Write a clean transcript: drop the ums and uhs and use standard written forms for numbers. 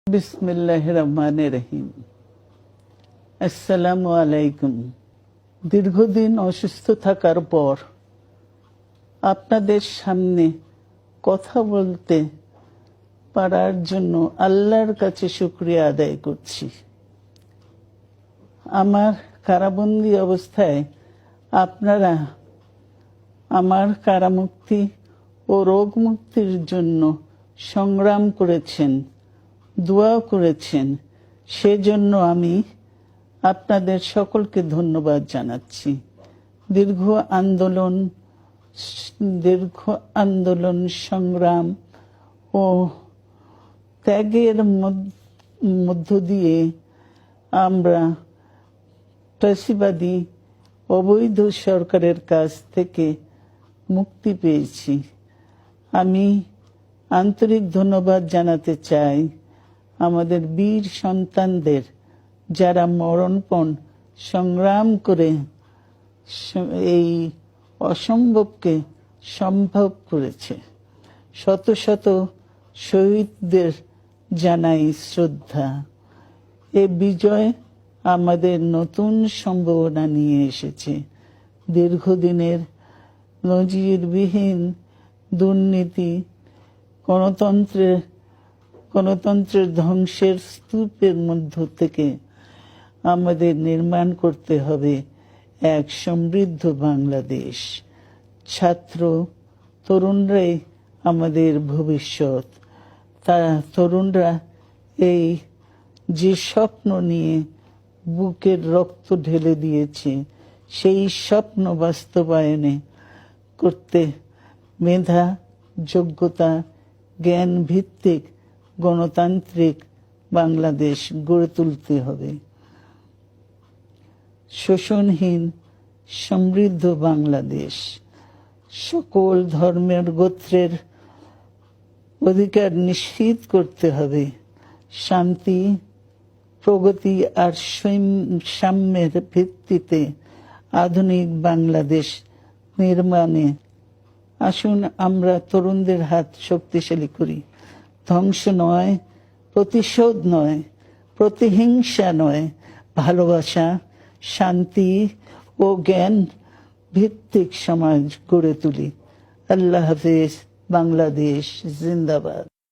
বিসমিল্লাহির রহমানির রহিম। আসসালামু আলাইকুম। দীর্ঘদিন অসুস্থ থাকার পর আপনাদের সামনে কথা বলতে পারার জন্য আল্লাহর কাছে শুকরিয়া আদায় করছি। আমার কারাবন্দী অবস্থায় আপনারা আমার কারামুক্তি ও রোগ মুক্তির জন্য সংগ্রাম করেছেন, দোয়া করেছেন। সেজন্য আমি আপনাদের সকলকে ধন্যবাদ জানাচ্ছি। দীর্ঘ আন্দোলন সংগ্রাম ও ত্যাগের মধ্য দিয়ে আমরা ফ্যাসিবাদী অবৈধ সরকারের কাছ থেকে মুক্তি পেয়েছি। আমি আন্তরিক ধন্যবাদ জানাতে চাই আমাদের বীর সন্তানদের, যারা মরণপণ সংগ্রাম করে এই অসম্ভবকে সম্ভব করেছে। শত শত শহীদদের জানাই শ্রদ্ধা। এ বিজয় আমাদের নতুন সম্ভাবনা নিয়ে এসেছে। দীর্ঘদিনের নজিরবিহীন দুর্নীতি, গণতন্ত্রের ধ্বংসের স্তূপের মধ্য থেকে আমাদের নির্মাণ করতে হবে এক সমৃদ্ধ বাংলাদেশ। ছাত্র তরুণরাই আমাদের ভবিষ্যৎ। তরুণরা এই যে স্বপ্ন নিয়ে বুকের রক্ত ঢেলে দিয়েছে, সেই স্বপ্ন বাস্তবায়নে করতে মেধা, যোগ্যতা, জ্ঞান ভিত্তিক গণতান্ত্রিক বাংলাদেশ গড়ে তুলতে হবে। শোষণহীন সমৃদ্ধ বাংলাদেশ। সকল ধর্মের গোত্রের অধিকার নিশ্চিত করতে হবে। শান্তি, প্রগতি আর সাম্যের ভিত্তিতে আধুনিক বাংলাদেশ নির্মাণে আসুন আমরা তরুণদের হাত শক্তিশালী করি। ধ্বংস নয়, প্রতিশোধ নয়, প্রতিহিংসা নয়, ভালোবাসা, শান্তি ও জ্ঞান ভিত্তিক সমাজ গড়ে তুলি। আল্লাহ হাফেজ। বাংলাদেশ জিন্দাবাদ।